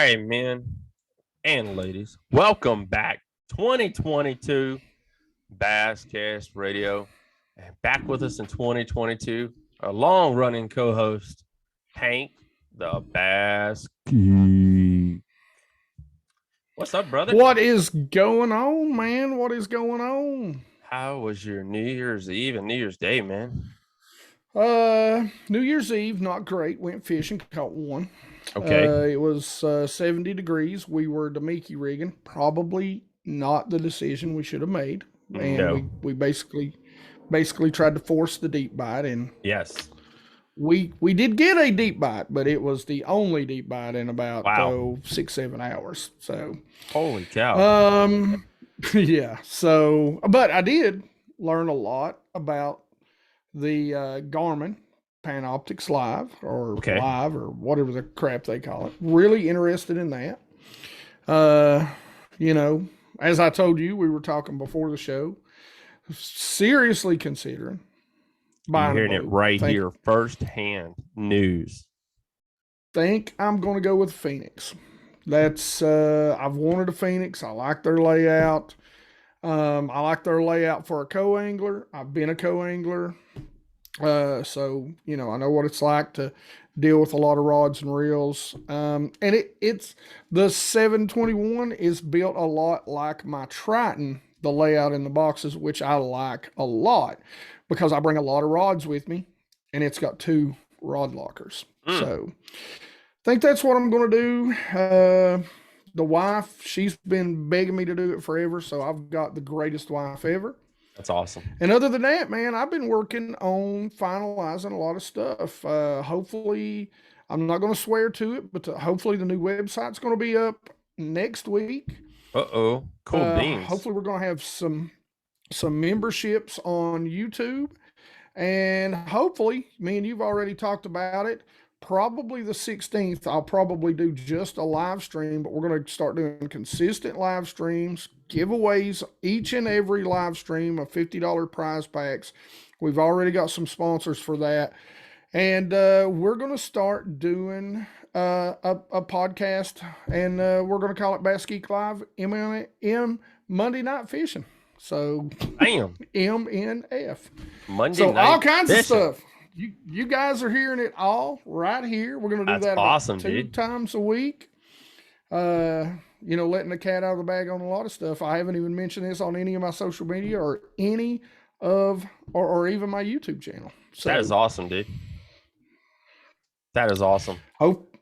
right, men and ladies, welcome back. 2022 Basscast Radio. And back with us in 2022, our long running co host, Hank, the Bass Geek. What's up, brother? What is going on, man? What is going on? How was your New Year's Eve and New Year's Day, man? New Year's Eve, not great. Went fishing, caught one. Okay. It was 70 degrees. We were Damiki rigging. Probably not the decision we should have made. And No. we basically tried to force the deep bite, and Yes. we did get a deep bite, but it was the only deep bite in about Wow. 6-7 hours. So Holy cow. yeah. So, but I did learn a lot about the Garmin Panoptics Live or Okay. Live or whatever the crap they call it. Really interested in that. As I told you, we were talking before the show. Seriously considering You're buying hearing a it boat. right here, firsthand news. Think I'm going to go with Phoenix. That's I've wanted a Phoenix. I like their layout. I like their layout for a co-angler. I've been a co-angler. So, I know what it's like to deal with a lot of rods and reels. And it's the 721 is built a lot like my Triton, the layout in the boxes, which I like a lot because I bring a lot of rods with me and it's got 2 rod lockers. So I think that's what I'm going to do. The wife, she's been begging me to do it forever. So I've got the greatest wife ever. That's awesome. And other than that, man, I've been working on finalizing a lot of stuff. Hopefully, I'm not going to swear to it, but hopefully the new website's going to be up next week. Cool beans. Hopefully, we're going to have some memberships on YouTube, and hopefully, me and you've already talked about it. Probably the 16th, I'll probably do just a live stream, but we're going to start doing consistent live streams, giveaways each and every live stream of $50 prize packs. We've already got some sponsors for that. And we're going to start doing a podcast, and we're going to call it Bass Geek Live M Monday Night Fishing. So, Bam. MNF. Monday night all kinds fishing. of stuff. You guys are hearing it all right here. We're going to do That's that awesome, about 2 dude. times a week. Letting the cat out of the bag on a lot of stuff. I haven't even mentioned this on any of my social media or any of or even my YouTube channel. So That is awesome, dude. That is awesome. Hope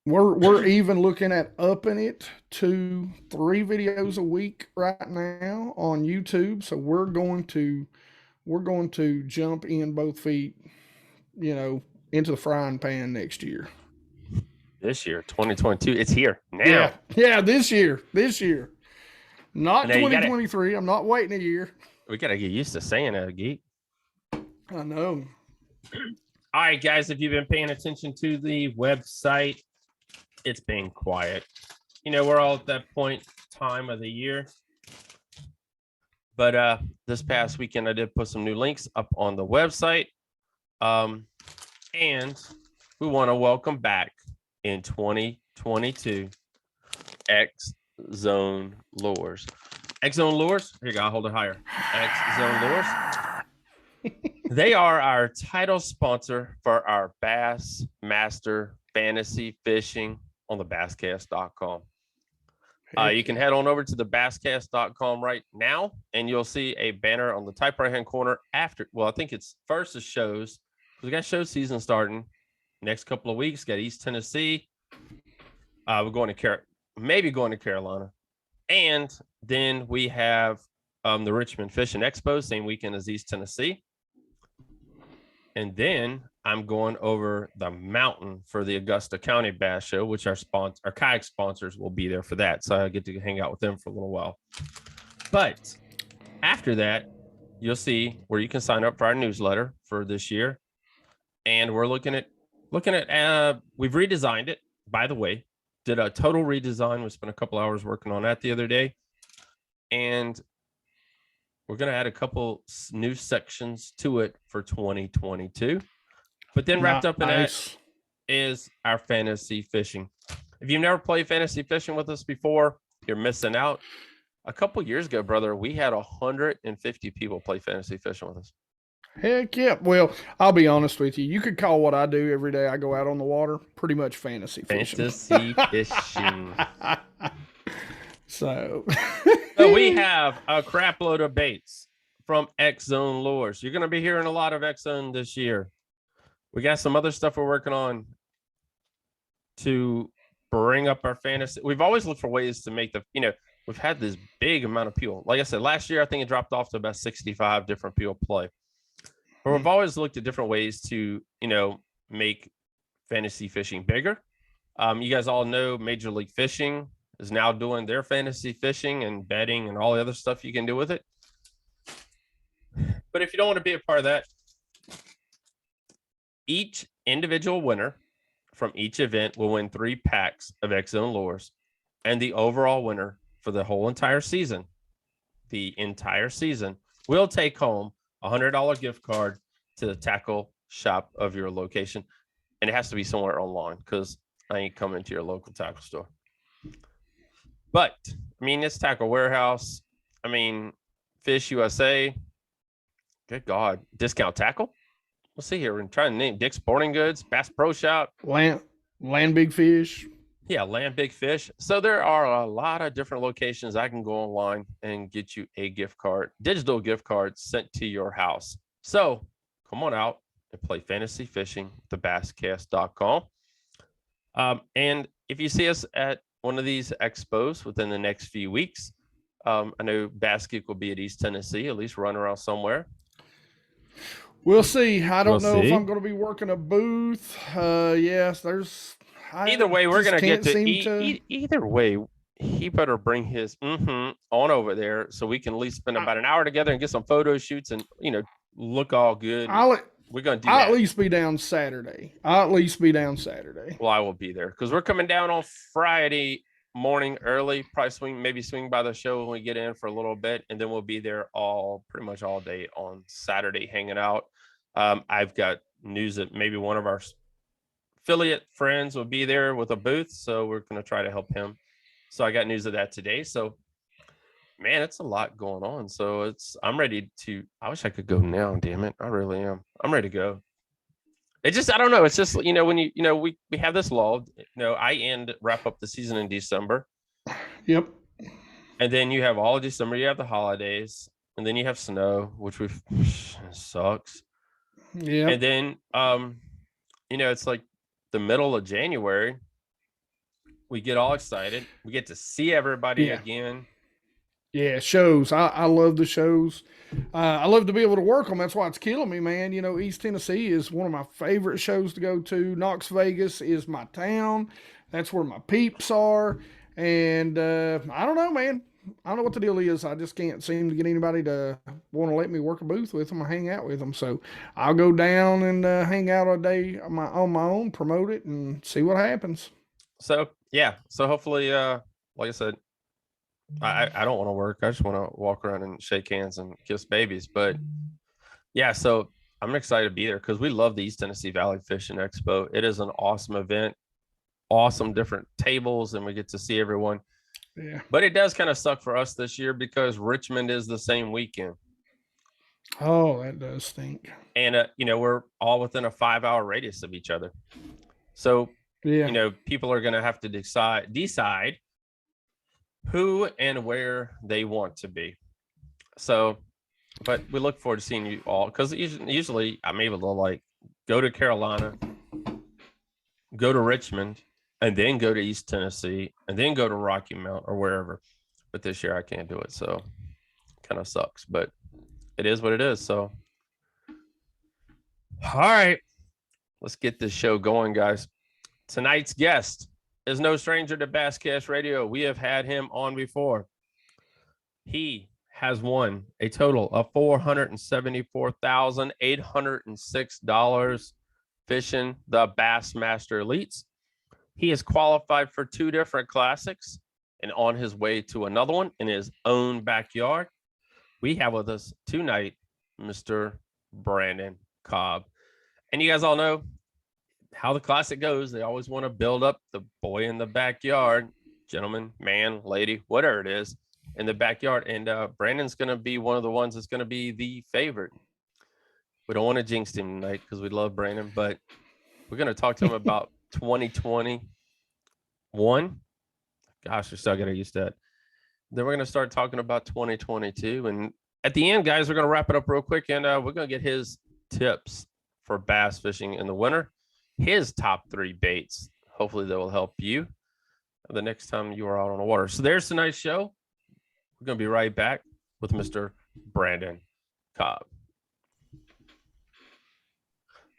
we're even looking at upping it to 3 videos a week right now on YouTube. So we're going to jump in both feet, into the frying pan next year. This year, 2022, it's here now. Yeah, this year. Not Now 2023. I'm not waiting a year. We got to get used to saying that, Geek. I know. All right, guys, if you've been paying attention to the website, it's been quiet. We're all at that time of the year. But this past weekend, I did put some new links up on the website. And we want to welcome back in 2022 X Zone Lures. X Zone Lures, here you go, I'll hold it higher. X Zone Lures. They are our title sponsor for our Bassmaster Fantasy Fishing on the basscast.com. You can head on over to the basscast.com right now, and you'll see a banner on the top right-hand corner after. Well, I think it's first the shows. We got show season starting next couple of weeks. Got East Tennessee. We're going to maybe going to Carolina, and then we have the Richmond Fishing Expo same weekend as East Tennessee, and then I'm going over the mountain for the Augusta County Bass Show, which our kayak sponsors will be there for that. So I get to hang out with them for a little while. But after that, you'll see where you can sign up for our newsletter for this year. And we're looking at we've redesigned it, by the way, did a total redesign. We spent a couple hours working on that the other day. And we're going to add a couple new sections to it for 2022. But then wrapped up in that is our fantasy fishing. If you've never played fantasy fishing with us before, you're missing out. A couple years ago, brother, we had 150 people play fantasy fishing with us. Heck yeah. Well, I'll be honest with you. You could call what I do every day I go out on the water pretty much fantasy fishing. Fantasy fishing. So we have a crap load of baits from X Zone Lures. You're going to be hearing a lot of X Zone this year. We got some other stuff we're working on to bring up our fantasy. We've always looked for ways to make we've had this big amount of people. Like I said, last year, I think it dropped off to about 65 different people play. But we've always looked at different ways to, make fantasy fishing bigger. You guys all know Major League Fishing is now doing their fantasy fishing and betting and all the other stuff you can do with it. But if you don't want to be a part of that, each individual winner from each event will win 3 packs of X Zone Lures, and the overall winner for the whole entire season, will take home a $100 gift card to the tackle shop of your location. And it has to be somewhere online because I ain't coming to your local tackle store. But, it's Tackle Warehouse. Fish USA. Good God. Discount Tackle? Let's see here. We're trying to name Dick's Sporting Goods, Bass Pro Shop. Land Big Fish. Yeah, Land Big Fish. So there are a lot of different locations. I can go online and get you a gift card, digital gift card sent to your house. So come on out and play fantasy fishing, thebasscast.com. And if you see us at one of these expos within the next few weeks, I know Bass Geek will be at East Tennessee, at least run around somewhere. We'll see. I don't know if I'm going to be working a booth. Yes, there's. Either way, we're going to get to. Either way, he better bring his on over there so we can at least spend about an hour together and get some photo shoots and look all good. We're going to do that. I'll at least be down Saturday. Well, I will be there because we're coming down on Friday morning early. Probably swing by the show when we get in for a little bit, and then we'll be there pretty much all day on Saturday hanging out. I've got news that maybe one of our affiliate friends will be there with a booth, so we're going to try to help him. So I got news of that today. So, man, it's a lot going on. So I'm ready to. I wish I could go now. Damn it, I really am. I'm ready to go. It just, I don't know. It's just, when we have this lull. I wrap up the season in December. Yep. And then you have all of December. You have the holidays, and then you have snow, which sucks. Yeah. And then, it's like the middle of January. We get all excited. We get to see everybody again. Yeah, shows. I love the shows. I love to be able to work them. That's why it's killing me, man. East Tennessee is one of my favorite shows to go to. Knox Vegas is my town. That's where my peeps are. And I don't know, man. I don't know what the deal is. I just can't seem to get anybody to want to let me work a booth with them or hang out with them. So I'll go down and hang out a day on my own, promote it, and see what happens. So, yeah. So hopefully, like I said, I don't want to work. I just want to walk around and shake hands and kiss babies. But, yeah, so I'm excited to be there because we love the East Tennessee Valley Fishing Expo. It is an awesome event, awesome different tables, and we get to see everyone. Yeah. But it does kind of suck for us this year because Richmond is the same weekend. Oh, that does stink. And, we're all within a 5-hour radius of each other. So, people are going to have to decide who and where they want to be. So, but we look forward to seeing you all because usually I'm able to go to Carolina, go to Richmond, and then go to East Tennessee, and then go to Rocky Mount or wherever. But this year I can't do it, so kind of sucks. But it is what it is. So, all right, let's get this show going, guys. Tonight's guest is no stranger to Basscast Radio. We have had him on before. He has won a total of $474,806 fishing the Bassmaster Elites. He is qualified for 2 different classics and on his way to another one in his own backyard. We have with us tonight Mr. Brandon Cob. And you guys all know how the classic goes. They always want to build up the boy in the backyard, gentleman, man, lady, whatever it is, in the backyard. And Brandon's going to be one of the ones that's going to be the favorite. We don't want to jinx him tonight because we love Brandon, but we're going to talk to him about 2021. Gosh, we're still getting used to that. Then we're going to start talking about 2022. And at the end, guys, we're going to wrap it up real quick. And we're going to get his tips for bass fishing in the winter, his top 3 baits. Hopefully that will help you the next time you are out on the water. So there's tonight's show. We're going to be right back with Mr. Brandon Cobb.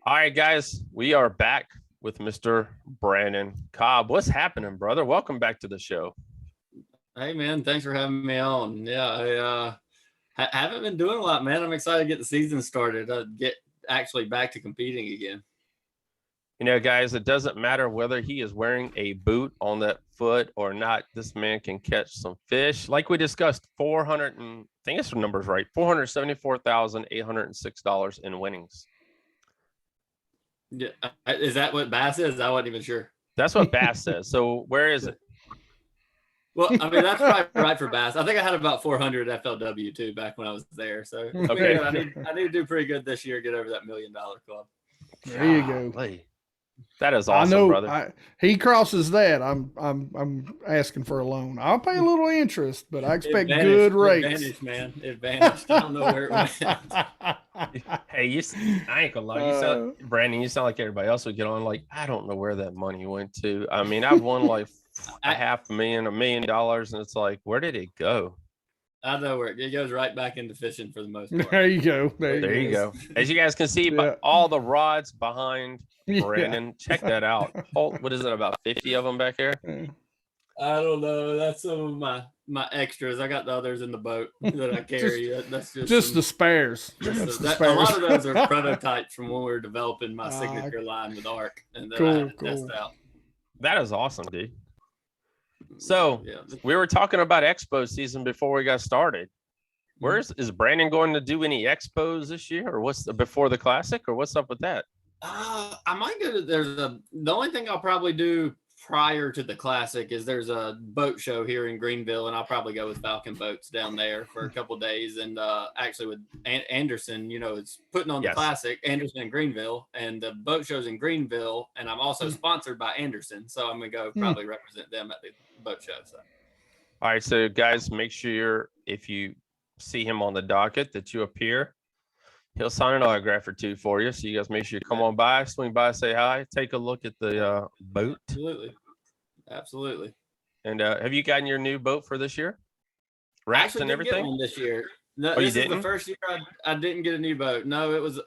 All right, guys, we are back with Mr. Brandon Cobb. What's happening, brother? Welcome back to the show. Hey, man, thanks for having me on. Yeah, I haven't been doing a lot, man. I'm excited to get the season started. Get actually back to competing again. You know, guys, it doesn't matter whether he is wearing a boot on that foot or not. This man can catch some fish. Like we discussed, I think it's the numbers right, $474,806 in winnings. Yeah, is that what Bass is? I wasn't even sure. That's what Bass says. So where is it? Well, I mean, that's probably right for Bass. I think I had about 400 FLW too back when I was there. So okay, I need to do pretty good this year, get over that $1 million club. There you go. Golly. That is awesome, I know, brother. He crosses that. I'm asking for a loan. I'll pay a little interest, but I expect good rates. Advantage, man. Advantage. I don't know where it went. Hey, I ain't gonna lie. Brandon, you sound like everybody else would get on. Like, I don't know where that money went to. I mean, I've won like $500,000, $1 million, and it's like, where did it go? I know where it goes right back into fishing for the most part. There you go. There you go. As you guys can see, but all the rods behind Brandon, check that out. What is it, about 50 of them back here? I don't know. That's some of my extras. I got the others in the boat that I carry. That's just the spares. A lot of those are prototypes from when we were developing my signature line with ARC, and then I had to test out. That is awesome, dude. So we were talking about expo season before we got started. Is Brandon going to do any expos this year, or what's before the classic, or what's up with that? I might go to. The only thing I'll probably do prior to the classic is there's a boat show here in Greenville, and I'll probably go with Falcon Boats down there for a couple of days, and actually with Anderson, it's putting on the classic, Anderson in Greenville, and the boat show's in Greenville, and I'm also sponsored by Anderson, so I'm gonna go probably represent them at the boat show. So, all right, so guys, make sure if you see him on the docket that you appear. He'll sign an autograph or two for you. So you guys make sure you come on by, swing by, say hi, take a look at the boat. Absolutely. And have you gotten your new boat for this year? Racks and everything? Get one this year. No, this is the first year I didn't get a new boat. No, it was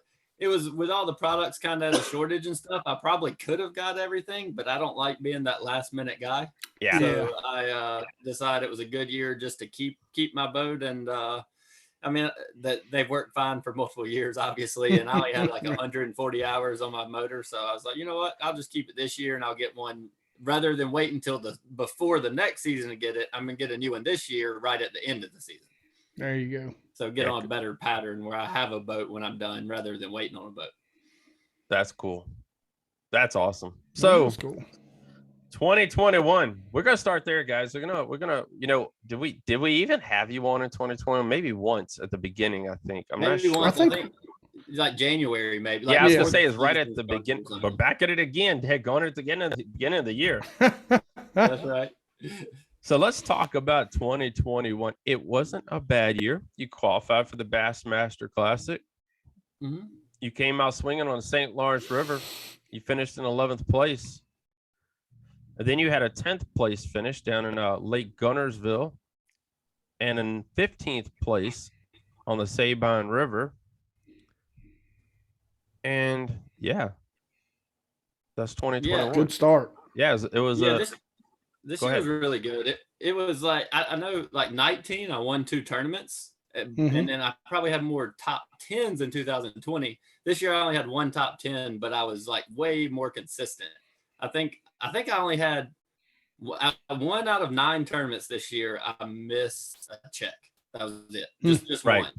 with all the products kind of at a shortage and stuff. I probably could have got everything, but I don't like being that last minute guy. Yeah. So I decided it was a good year just to keep my boat, and I mean, that they've worked fine for multiple years, obviously, and I only had like 140 hours on my motor. So I was like, you know what? I'll just keep it this year, and I'll get one rather than wait until before the next season to get it. I'm going to get a new one this year right at the end of the season. There you go. So get on a better pattern where I have a boat when I'm done rather than waiting on a boat. That's cool. That's awesome. So that's cool. 2021. We're gonna start there, guys. We're gonna. Did we even have you on in 2020? Maybe once at the beginning. I think. I'm not sure. I think like January, maybe. I was gonna say it's right at the beginning. We're back at it again. Going at the beginning of the year. That's right. So let's talk about 2021. It wasn't a bad year. You qualified for the Bassmaster Classic. Mm-hmm. You came out swinging on the St. Lawrence River. You finished in 11th place. And then you had a 10th place finish down in Lake Gunnersville and in 15th place on the Sabine River. And that's 2021. Yeah, good start. Yeah, it was. This year was really good. It was like, I know like 19, I won 2 tournaments. And then I probably had more top 10s in 2020. This year I only had 1 top 10, but I was like way more consistent. I think I only had 1 out of 9 tournaments this year. I missed a check. That was it. Just right. 1.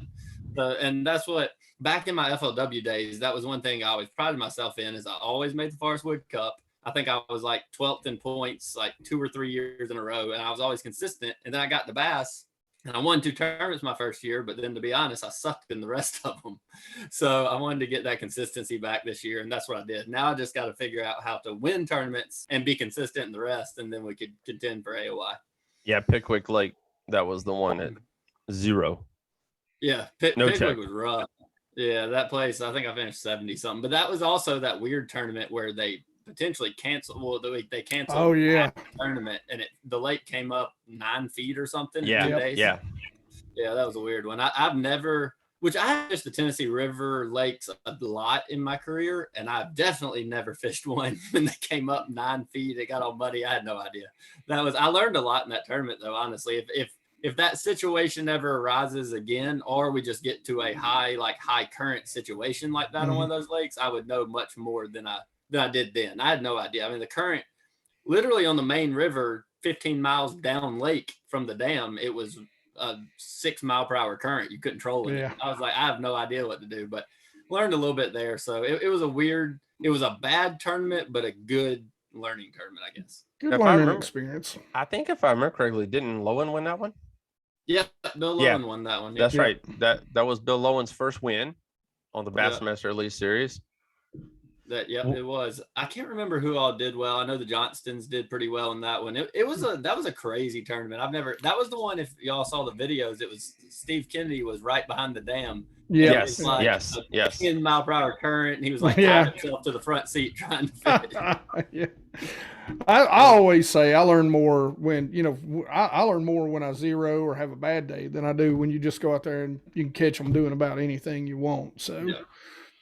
And that's what, back in my FLW days, that was one thing I always prided myself in, is I always made the Forest Wood Cup. I think I was like 12th in points like 2 or 3 years in a row, and I was always consistent. And then I got the Bass, and I won 2 tournaments my first year, but then to be honest, I sucked in the rest of them. So I wanted to get that consistency back this year, and that's what I did. Now I just got to figure out how to win tournaments and be consistent in the rest, and then we could contend for AOI. Yeah, Pickwick Lake, that was the one at 0. Yeah, No Pickwick check. was rough. Yeah, that place, I think I finished 70 something, but that was also that weird tournament where they potentially canceled. Well, they canceled. Oh yeah, the tournament, and the lake came up 9 feet or something Yeah, in 2 days. yeah. Yeah, that was a weird one. I've never, which I have fished the Tennessee River lakes a lot in my career, and I've definitely never fished one when they came up 9 feet. It got all muddy. I had no idea. I learned a lot in that tournament, though. Honestly, if that situation ever arises again, or we just get to a high current situation like that on one of those lakes, I would know much more than I did then. I had no idea. I mean, the current, literally on the main river, 15 miles down lake from the dam, it was a 6 mile per hour current. You couldn't control it. Yeah. I was like, I have no idea what to do, but learned a little bit there. So it was it was a bad tournament, but a good learning tournament, I guess. Good If I learning remember- experience. I think if I remember correctly, didn't Lowen win that one? Yeah, Bill Yeah. Lowen won that one. That's Yeah. right. That was Bill Lowen's first win on the Yeah. Bassmaster Elite Series. It was. I can't remember who all did well. I know the Johnstons did pretty well in that one. That was a crazy tournament. That was the one, if y'all saw the videos, it was Steve Kennedy was right behind the dam. Yeah. Yes, like yes. 10 mile per hour current, and he was like Yeah. tied himself to the front seat trying to fish. Yeah. I always say I learn more when, I learn more when I zero or have a bad day than I do when you just go out there and you can catch them doing about anything you want. So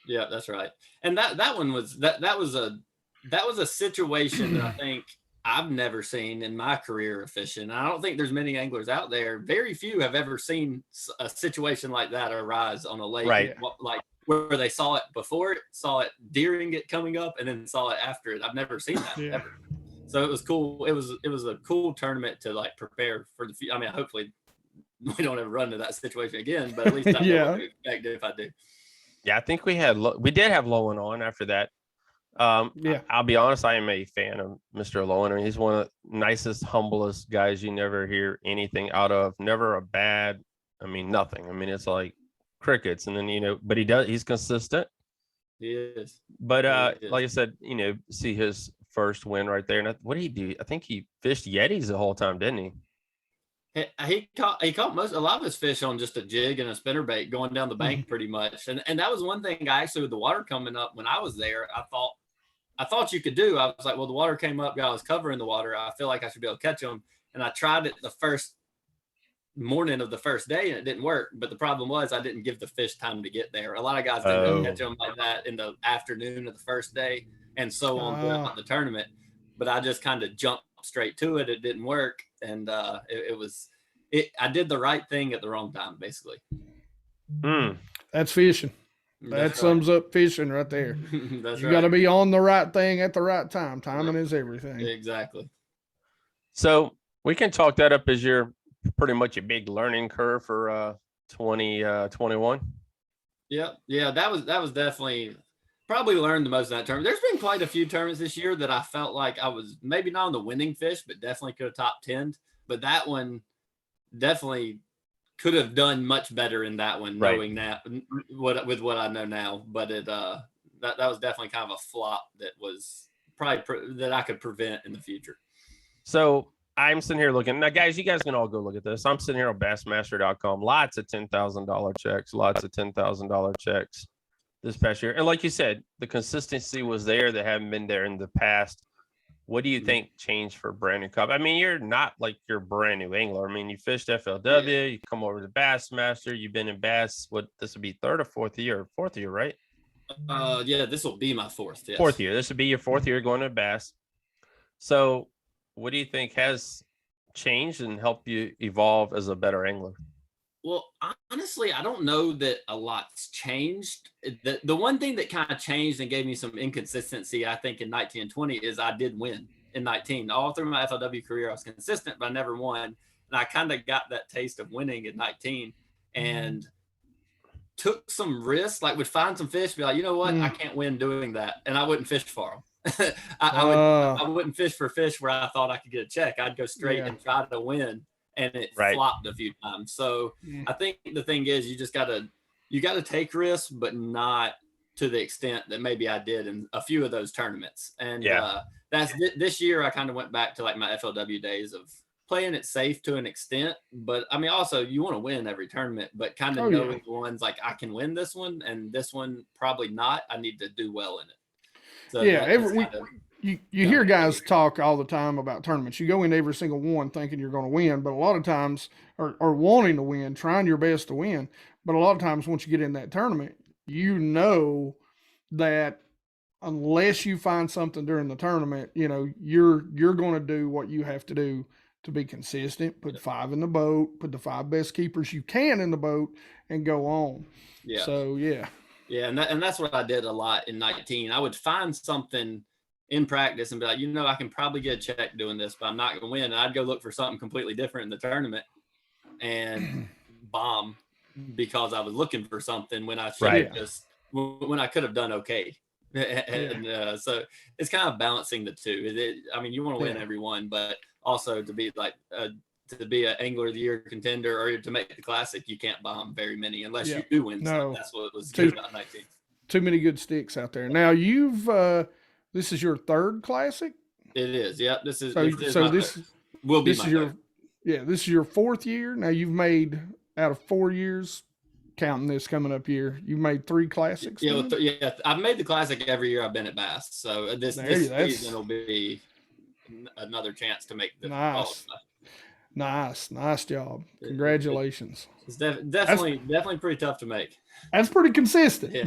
Yeah, that's right. And that one was that was a situation that I think I've never seen in my career of fishing. I don't think there's many anglers out there. Very few have ever seen a situation like that arise on a lake, Right. like where they saw it before it, saw it during it coming up, and then saw it after it. I've never seen that Yeah. ever. So it was cool. It was a cool tournament to like prepare for the future. I mean, hopefully we don't ever run into that situation again, but at least I know what to expect if I do. Yeah, I think we did have Lowen on after that. Yeah. I'll be honest, I am a fan of Mr. Lowen. I mean, he's one of the nicest, humblest guys you never hear anything out of. Never a bad, nothing. I mean, it's like crickets. And then, but he's consistent. He is. But He is. like I said, see his first win right there. And what did he do? I think he fished Yetis the whole time, didn't he? He caught a lot of his fish on just a jig and a spinnerbait going down the bank pretty much. And that was one thing I actually, with the water coming up when I was there, I thought you could do. I was like, well, the water came up, I was covering the water. I feel like I should be able to catch them. And I tried it the first morning of the first day and it didn't work. But the problem was I didn't give the fish time to get there. A lot of guys didn't catch them like that in the afternoon of the first day and so on throughout the tournament. But I just kind of jumped straight to it. It didn't work. And I did the right thing at the wrong time, basically. That's fishing. That That's sums up fishing right there. right. That's You right. got to be on the right thing at the right time. Timing is everything. Exactly. So we can talk that up as pretty much a big learning curve for 2021. Yeah. That was definitely probably learned the most in that tournament. There's been quite a few tournaments this year that I felt like I was maybe not on the winning fish, but definitely could have top 10'd. But that one definitely could have done much better in that one, Right. knowing that with what I know now. But that was definitely kind of a flop that was probably that I could prevent in the future. So I'm sitting here looking now, guys. You guys can all go look at this. I'm sitting here on Bassmaster.com. Lots of $10,000 checks. Lots of $10,000 checks this past year. And like you said, the consistency was there that haven't been there in the past. What do you think changed for Brandon Cob? I mean, you're not like you're a brand new angler. I mean, you fished FLW, you come over to Bassmaster, you've been in Bass. This would be third or fourth year, right? Yeah, this will be my fourth. Yes. Fourth year. This would be your fourth year going to Bass. So what do you think has changed and helped you evolve as a better angler? Well, honestly, I don't know that a lot's changed. The one thing that kind of changed and gave me some inconsistency, I think, in 19 and 20 is I did win in 19. All through my FLW career, I was consistent, but I never won. And I kind of got that taste of winning in 19. And took some risks, like would find some fish, be like, you know what, I can't win doing that, and I wouldn't fish for them. I wouldn't fish for fish where I thought I could get a check. I'd go straight and try to win, and it flopped a few times. So I think the thing is, you gotta take risks, but not to the extent that maybe I did in a few of those tournaments. And that's this year. I kind of went back to like my FLW days of playing it safe to an extent, but I mean, also you want to win every tournament, but kind of knowing the ones like I can win this one and this one probably not. I need to do well in it. So you hear guys talk all the time about tournaments. You go into every single one thinking you're going to win, but a lot of times, or wanting to win, trying your best to win. But a lot of times, once you get in that tournament, you know that unless you find something during the tournament, you know you're going to do what you have to do to be consistent. Put 5 in the boat, put the 5 best keepers you can in the boat, and go on. Yeah. So yeah, and that's what I did a lot in 19. I would find something in practice and be like, you know, I can probably get a check doing this, but I'm not gonna win. And I'd go look for something completely different in the tournament and bomb because I was looking for something when I should when I could have done okay. And so it's kind of balancing the two. I mean, you want to win every one, but also to be like to be an Angler of the Year contender or to make the Classic, you can't bomb very many unless you do win. No, that's what was good about 19. Too many good sticks out there. Now you've this is your 3rd Classic. It is. Yeah. This is this will be this is your this is your 4th year. Now you've made out of 4 years, counting this coming up year, you made 3 Classics. Yeah, I've made the Classic every year I've been at Bass. So this season will be another chance to make the Nice job. Congratulations. It's definitely pretty tough to make. That's pretty consistent. Yeah.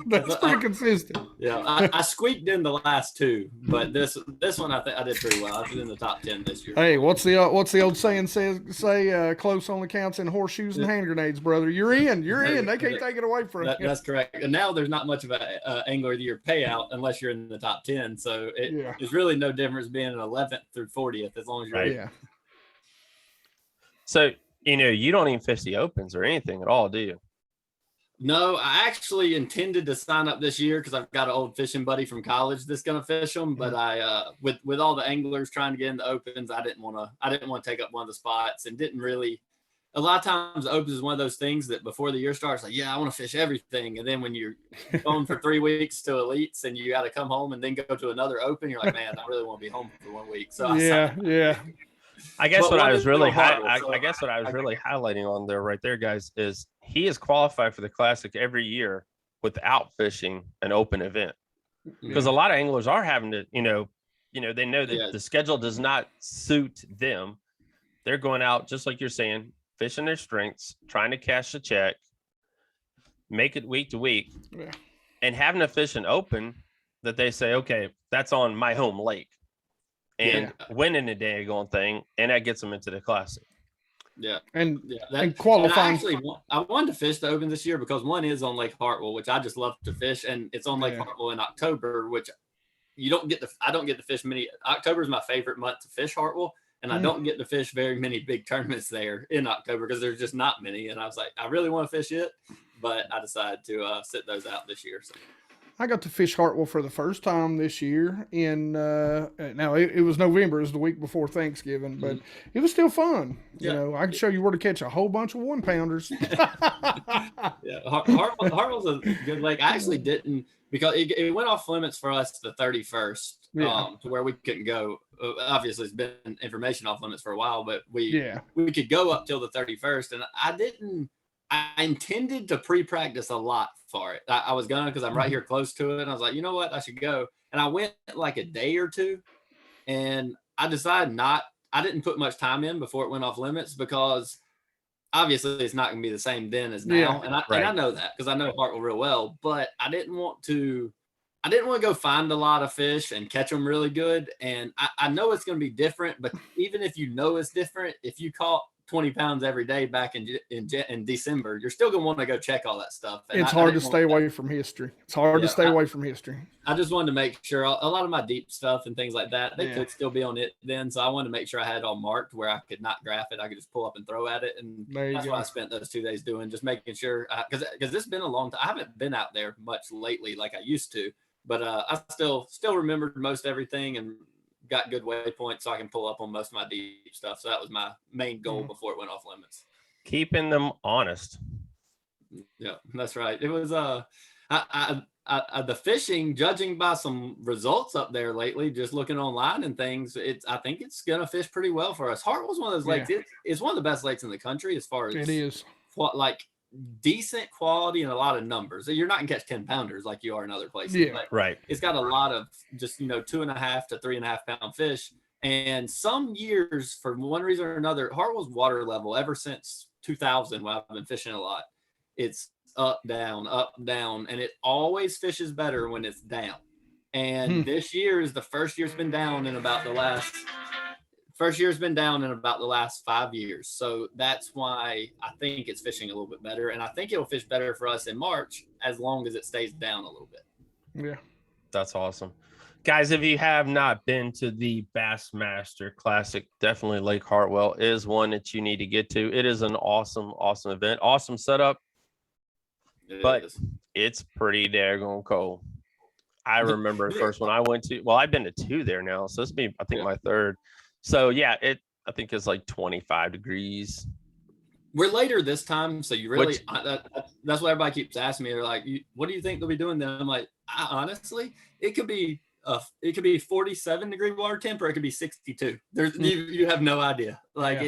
That's pretty consistent. Yeah, I squeaked in the last 2, but this one I think I did pretty well. I was in the top 10 this year. Hey, what's the old saying? Say close only counts in horseshoes and hand grenades, brother. You're in. They can't take it away from you. That's correct. And now there's not much of a Angler of the Year payout unless you're in the top 10. So there's really no difference being an 11th through 40th as long as you're in. So you don't even fish the opens or anything at all, do you? No, I actually intended to sign up this year because I've got an old fishing buddy from college that's going to fish them. But I, with all the anglers trying to get in the opens, I didn't want to take up one of the spots and didn't really. A lot of times, the opens is one of those things that before the year starts, like, I want to fish everything, and then when you're going for 3 weeks to elites and you got to come home and then go to another open, you're like, man, I really want to be home for 1 week. So I guess what I was really highlighting on there right there, guys, is he is qualified for the Classic every year without fishing an open event. Because a lot of anglers are having to, they know that the schedule does not suit them. They're going out, just like you're saying, fishing their strengths, trying to cash a check, make it week to week, and having to fish an open that they say, okay, that's on my home lake. And winning a daggone thing, and that gets them into the Classic. And qualifying. I wanted to fish the Open this year because one is on Lake Hartwell, which I just love to fish, and it's on Lake Hartwell in October, which I don't get to fish many. October is my favorite month to fish Hartwell, and I don't get to fish very many big tournaments there in October because there's just not many. And I was like, I really want to fish it, but I decided to sit those out this year. So. I got to fish Hartwell for the first time this year now it was November, it was the week before Thanksgiving, but it was still fun. I can show you where to catch a whole bunch of 1-pounders. Hartwell's a good lake. I actually didn't, because it went off limits for us the 31st to where we couldn't go. Obviously it's been information off limits for a while, but we could go up till the 31st, and I intended to pre-practice a lot for it. I was going because I'm right here close to it. And I was like, you know what? I should go. And I went like a day or two, and I decided I didn't put much time in before it went off limits because obviously it's not going to be the same then as now. And I know that because I know Hartwell real well, but I didn't want to go find a lot of fish and catch them really good. And I know it's going to be different, but even if you know it's different, if you caught 20 pounds every day back in December, you're still going to want to go check all that stuff. And it's hard to stay away from history. It's hard to stay away from history. I just wanted to make sure a lot of my deep stuff and things like that, they could still be on it then. So I wanted to make sure I had it all marked where I could not graph it. I could just pull up and throw at it. And that's what I spent those 2 days doing, just making sure, because this has been a long time. I haven't been out there much lately like I used to, but I still remembered most everything and got good waypoints so I can pull up on most of my deep stuff. So that was my main goal before it went off limits. Keeping them honest. Yeah, that's right. It was the fishing, judging by some results up there lately, just looking online and things, I think it's gonna fish pretty well for us. Hartwell's one of those lakes. It's one of the best lakes in the country as far as it is. What, like decent quality and a lot of numbers. You're not gonna catch 10 pounders like you are in other places. Yeah, right. It's got a lot of just 2.5 to 3.5 pound fish. And some years, for one reason or another, Hartwell's water level ever since 2000, when I've been fishing a lot, it's up, down, and it always fishes better when it's down. And this year is the first year it's been down in about the last 5 years. So that's why I think it's fishing a little bit better. And I think it'll fish better for us in March as long as it stays down a little bit. Yeah. That's awesome. Guys, if you have not been to the Bassmaster Classic, definitely Lake Hartwell is one that you need to get to. It is an awesome event. Awesome setup. But it's pretty daggone cold. I remember at first when I went to, I've been to 2 there now. So this will be, I think, my 3rd. So yeah, I think it's like 25 degrees. We're later this time. So you really, that's what everybody keeps asking me. They're like, what do you think they'll be doing then? I'm like, honestly, it could be 47 degree water temp, or it could be 62. You have no idea. Like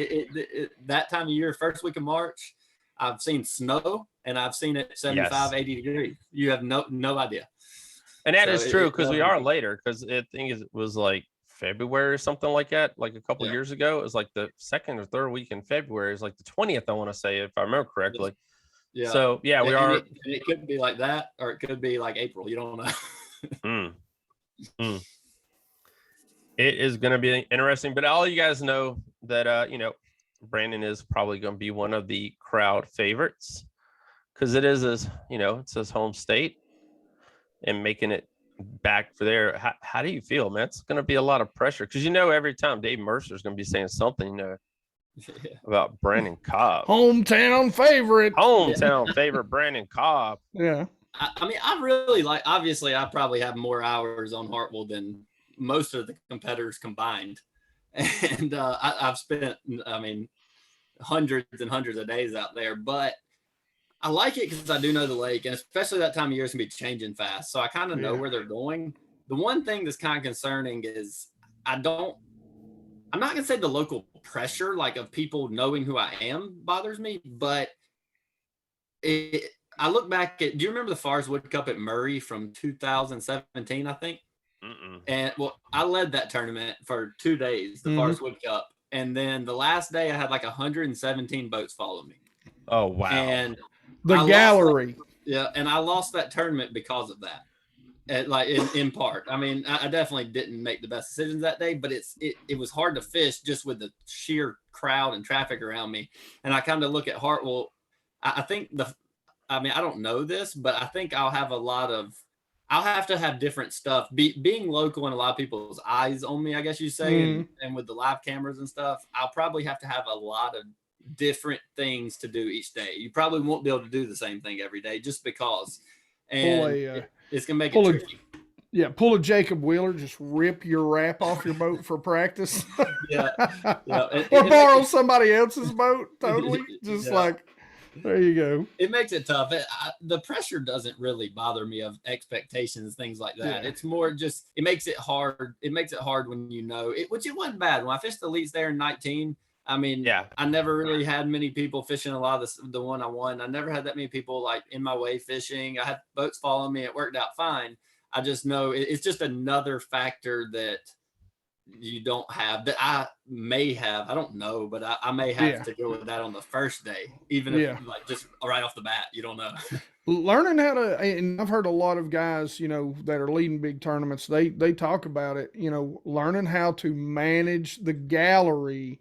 that time of year, first week of March, I've seen snow and I've seen it 75, 80 degrees. You have no idea. And that is true, because we are later, because it was like February or something like that, like a couple years ago. It was like the 2nd or 3rd week in February. It's like the 20th, I want to say, if I remember correctly. Yeah. So yeah, we are. It could be like that, or it could be like April. You don't know. It is going to be interesting, but all you guys know that Brandon is probably going to be one of the crowd favorites, because it is it's his home state, and making it back for there. How do you feel, man? It's going to be a lot of pressure, because every time Dave Mercer is going to be saying something about Brandon Cob, hometown favorite Brandon Cob. Yeah. I mean, I really obviously I probably have more hours on Hartwell than most of the competitors combined. And I've spent, hundreds and hundreds of days out there, but I like it because I do know the lake, and especially that time of year, it's gonna be changing fast. So I kind of know where they're going. The one thing that's kind of concerning is I'm not gonna say the local pressure, like of people knowing who I am, bothers me, but I look back at, do you remember the Forest Wood Cup at Murray from 2017, I think? And I led that tournament for 2 days, the Forest Wood Cup. And then the last day I had like 117 boats follow me. Oh, wow. And the gallery. And I lost that tournament because of that. Like in part. I mean, I definitely didn't make the best decisions that day, but it was hard to fish just with the sheer crowd and traffic around me. And I kind of look at Hartwell. I think I don't know this, but I think I'll have to have different stuff. Being local and a lot of people's eyes on me, I guess you say, and with the live cameras and stuff, I'll probably have to have a lot of different things to do each day. You probably won't be able to do the same thing every day just because. And it's going to make it tricky. Pull a Jacob Wheeler, just rip your wrap off your boat for practice. Or borrow somebody else's boat, totally. Just like, there you go. It makes it tough. The pressure doesn't really bother me of expectations, things like that. Yeah. It's more just, it makes it hard. It makes it hard when which it wasn't bad. When I fished the elites there in 19, I never really had many people fishing a lot of the one I won. I never had that many people like in my way fishing. I had boats following me. It worked out fine. I just know it's just another factor that you don't have, that I may have. I don't know, but I may have to go with that on the first day, even if like just right off the bat, you don't know. Learning how to, and I've heard a lot of guys, that are leading big tournaments, they talk about it, learning how to manage the gallery,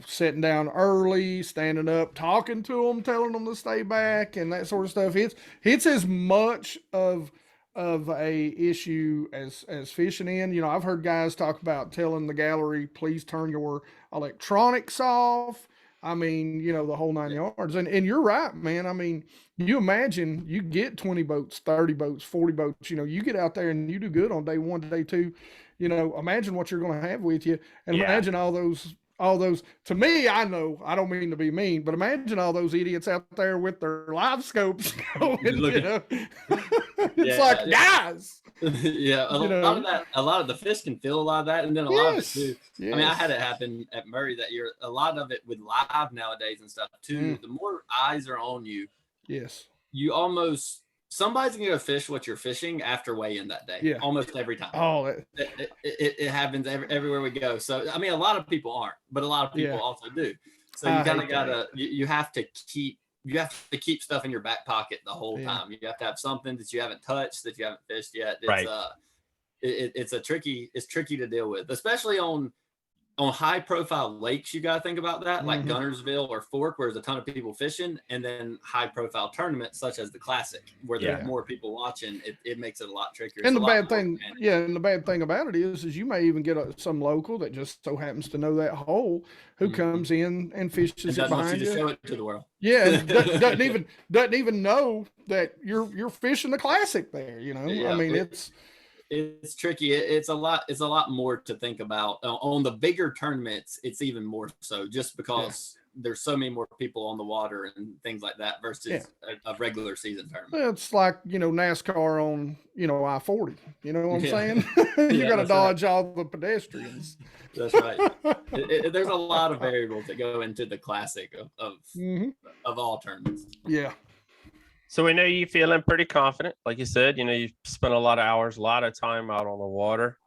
sitting down early, standing up, talking to them, telling them to stay back, and that sort of stuff. It's as much of a issue as fishing in. I've heard guys talk about telling the gallery, please turn your electronics off. I mean, the whole 9 yards. And you're right, man. I mean, you imagine you get 20 boats, 30 boats, 40 boats, you get out there and you do good on day one, day two. Imagine what you're going to have with you, and imagine all those, to me, I know, I don't mean to be mean, but imagine all those idiots out there with their live scopes going, it's like, guys. Yeah, a lot of the fish can feel a lot of that, and then a lot of it too. Yes. I mean, I had it happen at Murray that year. A lot of it with live nowadays and stuff too. The more eyes are on you, you almost, somebody's gonna fish what you're fishing after weigh-in that day. Almost every time. Oh, it happens everywhere we go. So I mean, a lot of people aren't, but a lot of people also do. So you kind of gotta, you have to keep stuff in your back pocket the whole time. You have to have something that you haven't touched, that you haven't fished yet. It's it's tricky to deal with, especially on high profile lakes. You got to think about that, like Gunnersville or Fork, where there's a ton of people fishing, and then high profile tournaments such as the Classic, where there's more people watching. It makes it a lot trickier. And the bad thing about it is you may even get some local that just so happens to know that hole, who comes in and fishes it behind you. Show it to the world. Yeah, and doesn't even know that you're fishing the Classic there. I mean, it's tricky. It's a lot more to think about on the bigger tournaments. It's even more so, just because there's so many more people on the water and things like that versus a regular season tournament. It's like NASCAR on I-40. You know what I'm saying? You got to dodge all the pedestrians. That's right. There's a lot of variables that go into the Classic of all tournaments. Yeah. So we know you feeling pretty confident, like you said. You spent a lot of hours, a lot of time out on the water,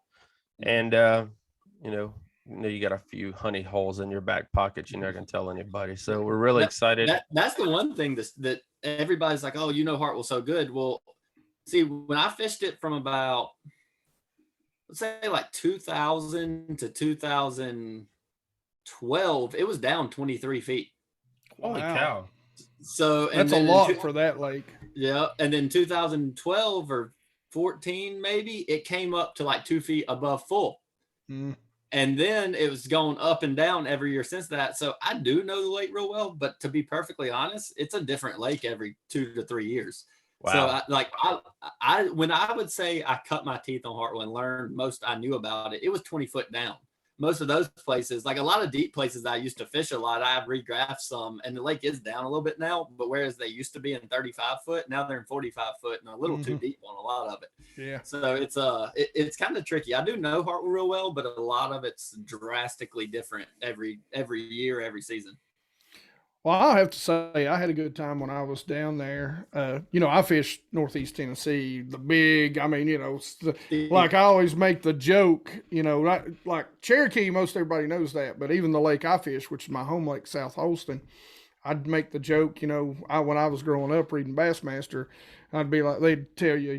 and you got a few honey holes in your back pocket. You're not gonna tell anybody. So we're really excited. That's the one thing that everybody's like, oh, Hartwell's so good. Well, see, when I fished it from about, let's say, like 2000 to 2012, it was down 23 feet. Holy cow! So that's a lot for that lake. Yeah, and then 2012 or 14 maybe, it came up to like 2 feet above full, and then it was going up and down every year since that. So I do know the lake real well, but to be perfectly honest, it's a different lake every 2 to 3 years. Wow. So when I would say I cut my teeth on Hartwell and learned most I knew about it, it was 20 foot down. Most of those places, like a lot of deep places that I used to fish a lot, I have regraphed some, and the lake is down a little bit now, but whereas they used to be in 35 foot, now they're in 45 foot and a little too deep on a lot of it. Yeah. So it's kind of tricky. I do know Hartwell real well, but a lot of it's drastically different every year, every season. Well, I'll have to say I had a good time when I was down there. I fished Northeast Tennessee, the big, like I always make the joke, like Cherokee, most everybody knows that, but even the lake I fish, which is my home lake, South Holston, I'd make the joke, when I was growing up reading Bassmaster, I'd be like, they'd tell you,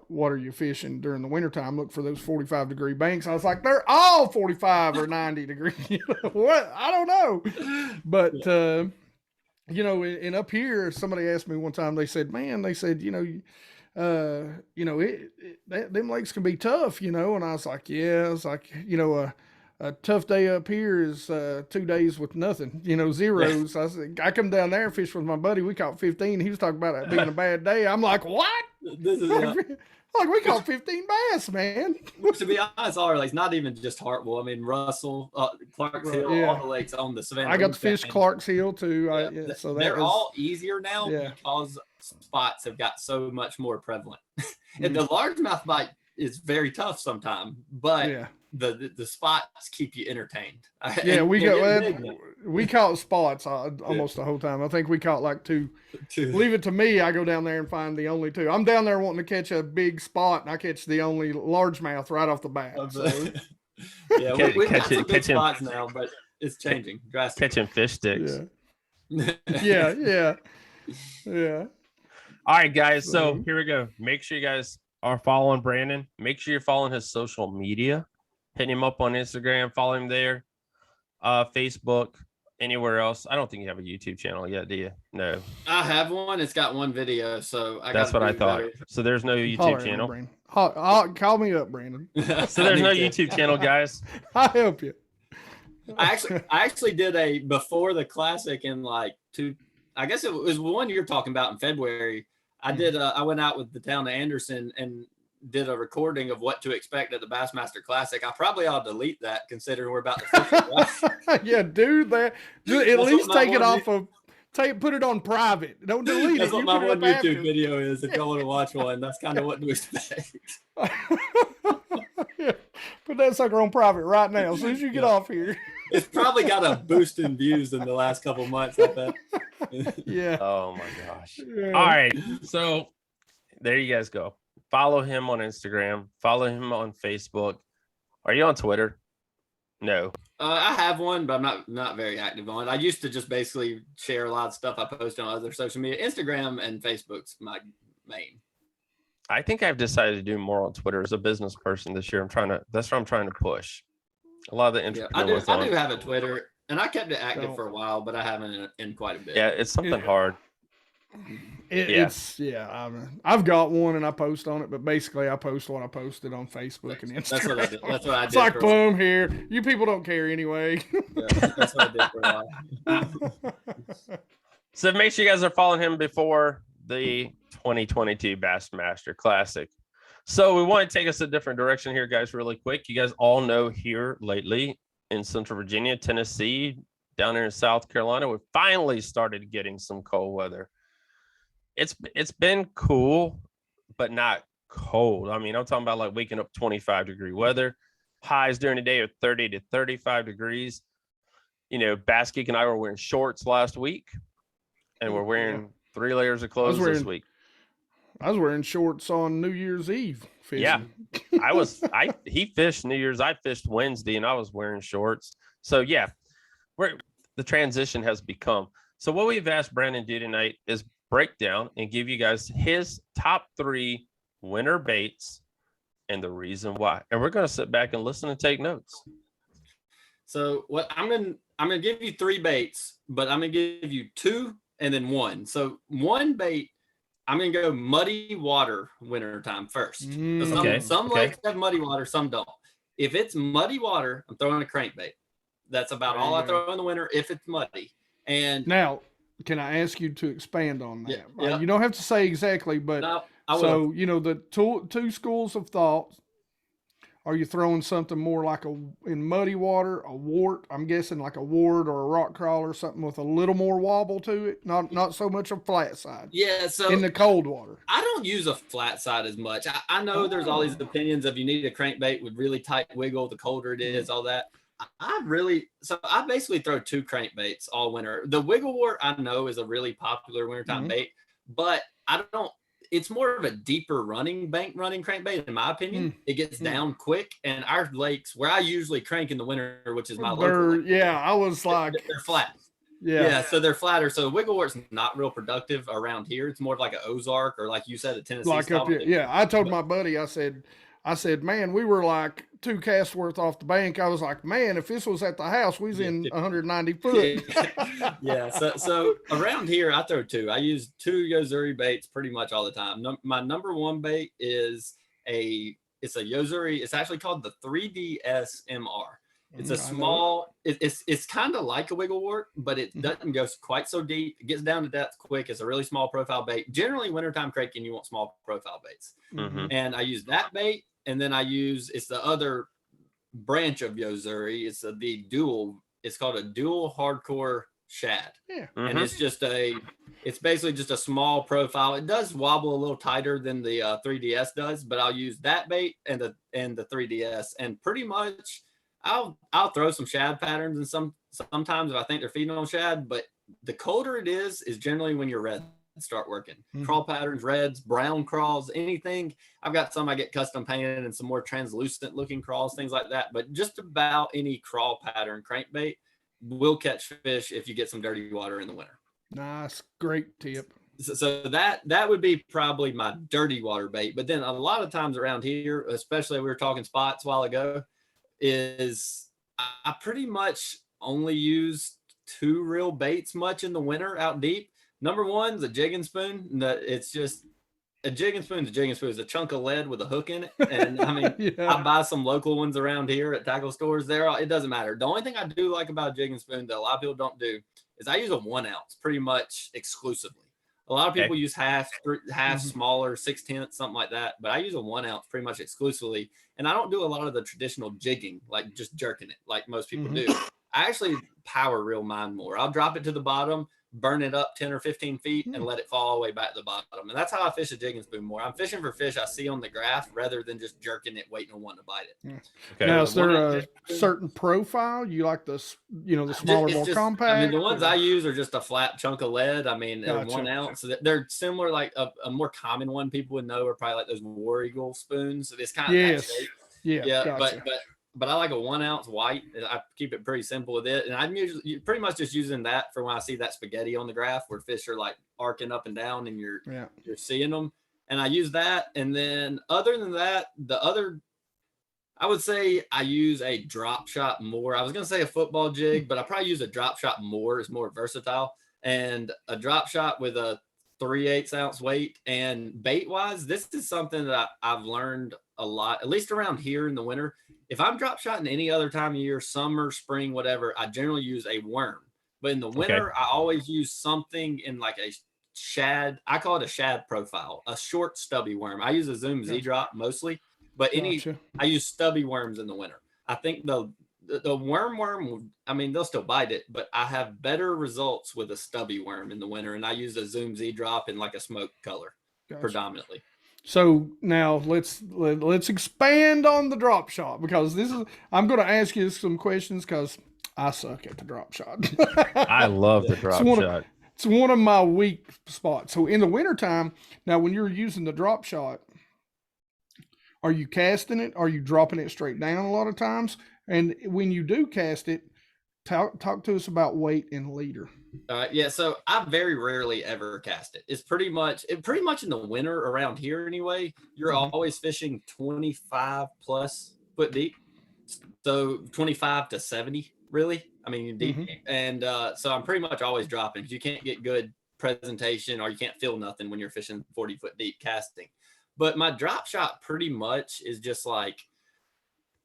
what are you fishing during the wintertime? Look for those 45-degree banks. I was like, they're all 45 or 90 degrees. What? I don't know. But, and up here, somebody asked me one time, they said, them lakes can be tough, and I was like, yeah, it's like, a tough day up here is 2 days with nothing, zeros. I come down there and fish with my buddy. We caught 15. He was talking about it being a bad day. I'm like, what? This is like we caught 15 bass, man. To be honest, all our lakes, not even just Hartwell. I mean, Russell, Clarks Hill, all the lakes on the Savannah. I got to fish Clarks Hill too. So they're all easier now because spots have got so much more prevalent. And the largemouth bite is very tough sometimes, but the spots keep you entertained. Yeah, we caught spots almost the whole time. I think we caught like two. Leave it to me, I go down there and find the only two. I'm down there wanting to catch a big spot, and I catch the only largemouth right off the bat. So. Yeah, we've got some big spots now, but it's changing drastically. Catching fish sticks. Yeah. All right, guys. So here we go. Make sure you guys are following Brandon. Make sure you're following his social media. Hitting him up on Instagram. Follow him there. Facebook, anywhere else. I don't think you have a YouTube channel yet, do you? No. I have one. It's got one video, so That's what I thought. better. So there's no YouTube Holler at me, channel. Brandon. Call me up, Brandon. So there's no YouTube channel, guys. I'll help you. I actually did a before the classic in like I guess it was one you're talking about in February. I did I went out with the town of Anderson and did a recording of what to expect at the Bassmaster Classic. I probably ought to delete that considering we're about to fish it. Yeah, do that. At least take it off of put it on private. Don't delete That's it. what You my put it one up YouTube after. video is. If y'all want to watch one, that's kind of what to expect. Yeah. Put that sucker on private right now. As soon as you get off here. It's probably got a boost in views in the last couple months, I bet. Yeah. Oh my gosh. Yeah. All right. So there you guys go. Follow him on Instagram. Follow him on Facebook. Are you on Twitter? No. I have one, but I'm not very active on it. I used to just basically share a lot of stuff I post on other social media. Instagram and Facebook's my main. I think I've decided to do more on Twitter as a business person this year. That's what I'm trying to push. A lot of the Yeah, entrepreneurs. I do have a Twitter, and I kept it active for a while, but I haven't in quite a bit. Yeah, it's something hard. I've got one and I post on it, but basically I post what I posted on Facebook and Instagram. That's what I did. That's what I did. It's like boom here. You people don't care anyway. Yeah, that's what I did for a while. So make sure you guys are following him before the 2022 Bassmaster Classic. So we want to take us a different direction here, guys, really quick. You guys all know here lately in Central Virginia, Tennessee, down here in South Carolina, we finally started getting some cold weather. It's been cool, but not cold. I mean, I'm talking about like waking up 25-degree weather. Highs during the day are 30 to 35 degrees. You know, Bass Geek and I were wearing shorts last week, and we're wearing 3 layers of clothes this week. I was wearing shorts on New Year's Eve fishing. Yeah, he fished New Year's. I fished Wednesday, and I was wearing shorts. So yeah, the transition has become. So what we've asked Brandon to do tonight is break down and give you guys his top 3 winter baits and the reason why. And we're going to sit back and listen and take notes. So what I'm gonna give you 3 baits, but I'm gonna give you 2 and then 1. So 1 bait, I'm gonna go muddy water wintertime first. Some lakes have muddy water, some don't. If it's muddy water, I'm throwing a crankbait. That's about all I throw in the winter if it's muddy. And now, can I ask you to expand on that? Yeah. You don't have to say exactly, but so you know the two schools of thought. Are you throwing something more like in muddy water, a wart? I'm guessing like a wart or a rock crawler, something with a little more wobble to it, not so much a flat side. Yeah, so in the cold water, I don't use a flat side as much. I know there's all these opinions of you need a crankbait with really tight wiggle, the colder it is, all that. I basically throw 2 crankbaits all winter. The wiggle wart I know is a really popular wintertime bait, but it's more of a deeper bank running crankbait, in my opinion. It gets down quick, and our lakes where I usually crank in the winter, which is my local lake, I was like, they're flat. Yeah, so they're flatter. So wiggle wart's not real productive around here. It's more of like an Ozark or like you said, a Tennessee. Like up here. Yeah, I told my buddy, I said, man, we were like 2 casts worth off the bank. I was like, man, if this was at the house, we was in 190 foot. Yeah. So around here, I throw 2. I use 2 Yozuri baits pretty much all the time. My number 1 bait is it's a Yozuri. It's actually called the 3DS MR. It's a small, it's kind of like a wiggle wart, but it doesn't go quite so deep. It gets down to depth quick. It's a really small profile bait. Generally, wintertime cranking, you want small profile baits. And I use that bait. And then it's the other branch of Yozuri. It's called a dual hardcore shad. Yeah. And it's basically just a small profile. It does wobble a little tighter than the 3DS does, but I'll use that bait and the 3DS. And pretty much I'll throw some shad patterns and sometimes if I think they're feeding on shad, but the colder it is generally when your reds start working. Crawl patterns, reds, brown crawls, anything. I've got some I get custom painted and some more translucent looking crawls, things like that. But just about any crawl pattern crankbait will catch fish if you get some dirty water in the winter. Nice, great tip. So that would be probably my dirty water bait. But then a lot of times around here, especially we were talking spots a while ago, is I pretty much only use two real baits much in the winter out deep. Number one is a jigging spoon. It's just a jigging spoon. A jigging spoon is a chunk of lead with a hook in it. And I mean, I buy some local ones around here at tackle stores. It doesn't matter. The only thing I do like about a jigging spoon that a lot of people don't do is I use a 1 ounce pretty much exclusively. A lot of people use half, smaller, 6/10, something like that. But I use a 1 ounce pretty much exclusively. And I don't do a lot of the traditional jigging, like just jerking it like most people do. I actually power reel mine more. I'll drop it to the bottom, burn it up 10 or 15 feet, and let it fall all the way back to the bottom. And that's how I fish a jigging spoon more. I'm fishing for fish I see on the graph rather than just jerking it, waiting on one to bite it. Okay. Now, is there a certain profile? You like the smaller, more compact? I mean, the ones I use are just a flat chunk of lead. I mean, they're 1 ounce. They're similar, like a more common one people would know are probably like those War Eagle spoons. So it's kind of that shape. Yeah. Gotcha. But I like a 1 ounce white. I keep it pretty simple with it. And I'm usually pretty much just using that for when I see that spaghetti on the graph where fish are like arcing up and down and you're seeing them. And I use that. And then other than that, I would say I use a drop shot more. I was going to say a football jig, but I probably use a drop shot more. It's more versatile. And a drop shot with a 3/8 ounce weight. And bait wise, this is something that I've learned a lot, at least around here in the winter. If I'm drop shotting any other time of year, summer, spring, whatever, I generally use a worm. But in the winter, I always use something in like a shad. I call it a shad profile, a short stubby worm. I use a Zoom Z drop mostly, but I use stubby worms in the winter. I think the worm, I mean, they'll still bite it, but I have better results with a stubby worm in the winter. And I use a Zoom Z drop in like a smoke color predominantly. So now let's expand on the drop shot, because I'm going to ask you some questions because I suck at the drop shot. I love the drop shot. It's one of my weak spots. So in the wintertime, now when you're using the drop shot, are you casting it? Are you dropping it straight down a lot of times? And when you do cast it, talk to us about weight and leader. So I very rarely ever cast it. It's pretty much in the winter around here anyway. You're always fishing 25 plus foot deep, so 25 to 70 really. I mean deep, and so I'm pretty much always dropping because you can't get good presentation or you can't feel nothing when you're fishing 40 foot deep casting. But my drop shot pretty much is just like,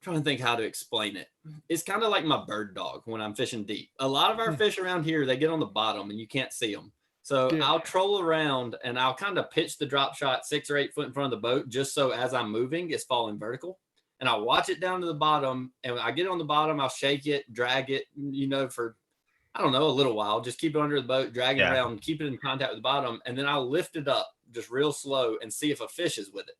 trying to think how to explain it. It's kind of like my bird dog when I'm fishing deep. A lot of our fish around here, they get on the bottom and you can't see them. So I'll troll around and I'll kind of pitch the drop shot 6 or 8 foot in front of the boat, just so as I'm moving, it's falling vertical. And I'll watch it down to the bottom. And when I get on the bottom, I'll shake it, drag it, for, I don't know, a little while. Just keep it under the boat, drag it around, keep it in contact with the bottom. And then I'll lift it up just real slow and see if a fish is with it.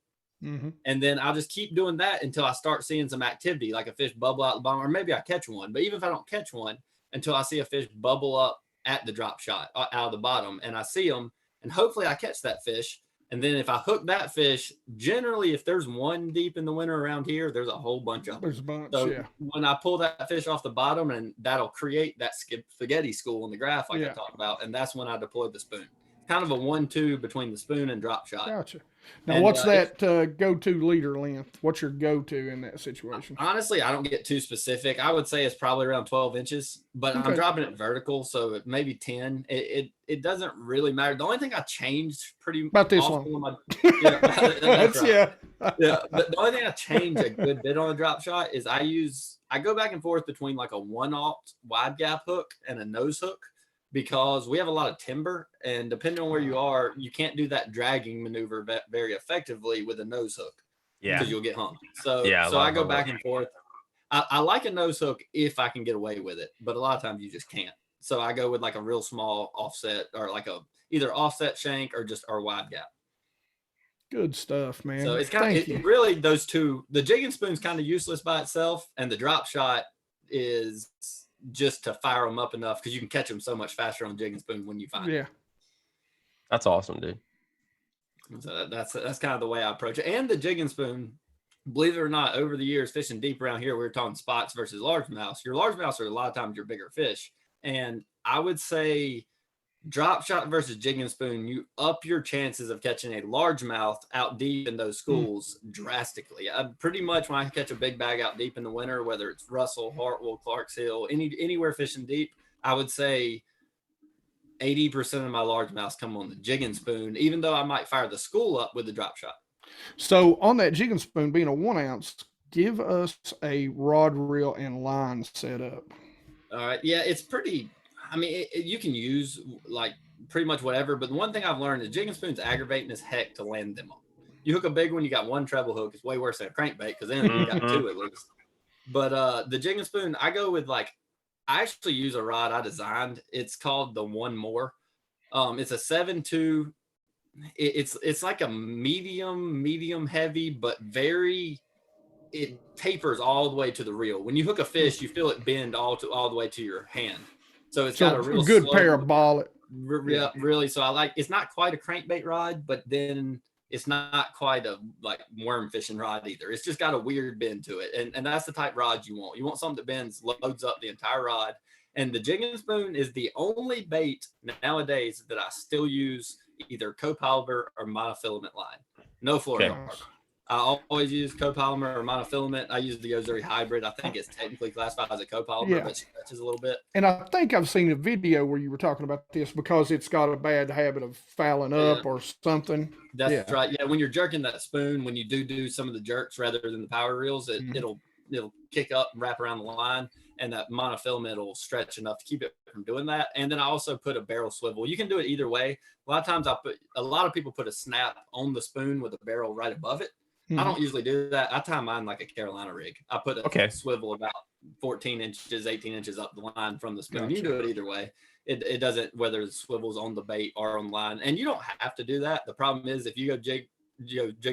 And then I'll just keep doing that until I start seeing some activity, like a fish bubble out the bottom, or maybe I catch one. But even if I don't catch one, until I see a fish bubble up at the drop shot out of the bottom, and I see them, and hopefully I catch that fish. And then if I hook that fish, generally, if there's one deep in the winter around here, there's a whole bunch of them. There's a bunch, so when I pull that fish off the bottom, and that'll create that spaghetti school on the graph like I talked about, and that's when I deploy the spoon. Kind of a 1-2 between the spoon and drop shot. Gotcha. Now, what's that go-to leader length? What's your go-to in that situation? Honestly, I don't get too specific. I would say it's probably around 12 inches, but I'm dropping it vertical, so maybe 10. It doesn't really matter. The only thing I changed about this long. But the only thing I changed a good bit on a drop shot is I go back and forth between like a 1/0 wide gap hook and a nose hook, because we have a lot of timber, and depending on where you are, you can't do that dragging maneuver very effectively with a nose hook. Because you'll get hung. So I go back and forth. I like a nose hook if I can get away with it, but a lot of times you just can't. So I go with like a real small offset, or like either offset shank or wide gap. Good stuff, man. So it's kind of really those two. The jigging spoon's kind of useless by itself, and the drop shot is just to fire them up enough, because you can catch them so much faster on jigging spoon when you find them. That's awesome, dude. So that's kind of the way I approach it. And the jigging spoon, believe it or not, over the years fishing deep around here, we were talking spots versus largemouths. Your largemouths are a lot of times your bigger fish, and I would say drop shot versus jigging spoon, you up your chances of catching a largemouth out deep in those schools drastically. Pretty much when I catch a big bag out deep in the winter, whether it's Russell, Hartwell, Clarks Hill, anywhere fishing deep, I would say 80% of my largemouths come on the jigging spoon, even though I might fire the school up with the drop shot. So on that jigging spoon being a 1 ounce, give us a rod, reel, and line setup. All right. Yeah, it's pretty. I mean, you can use like pretty much whatever, but the one thing I've learned is jigging spoons aggravating as heck to land them on. You hook a big one, you got one treble hook. It's way worse than a crankbait because then you got two at least. But the jigging spoon, I go with I actually use a rod I designed. It's called the One More. It's a 7.2. It's like a medium heavy, but it tapers all the way to the reel. When you hook a fish, you feel it bend all the way to your hand. So it's got a real good parabolic. Really. So it's not quite a crankbait rod, but then it's not quite a worm fishing rod either. It's just got a weird bend to it. And that's the type rod you want. You want something that bends, loads up the entire rod. And the jigging spoon is the only bait nowadays that I still use either copolymer or monofilament line. No fluorocarbon. I always use copolymer or monofilament. I use the Ozuri hybrid. I think it's technically classified as a copolymer, but stretches a little bit. And I think I've seen a video where you were talking about this because it's got a bad habit of fouling up or something. That's right. Yeah, when you're jerking that spoon, when you do some of the jerks rather than the power reels, it'll kick up and wrap around the line, and that monofilament will stretch enough to keep it from doing that. And then I also put a barrel swivel. You can do it either way. A lot of times a lot of people put a snap on the spoon with a barrel right above it. I don't usually do that. I tie mine like a Carolina rig. I put a swivel about 14 inches, 18 inches up the line from the spoon. Gotcha. You can do it either way. It doesn't, whether the swivel's on the bait or on the line. And you don't have to do that. The problem is if you go jig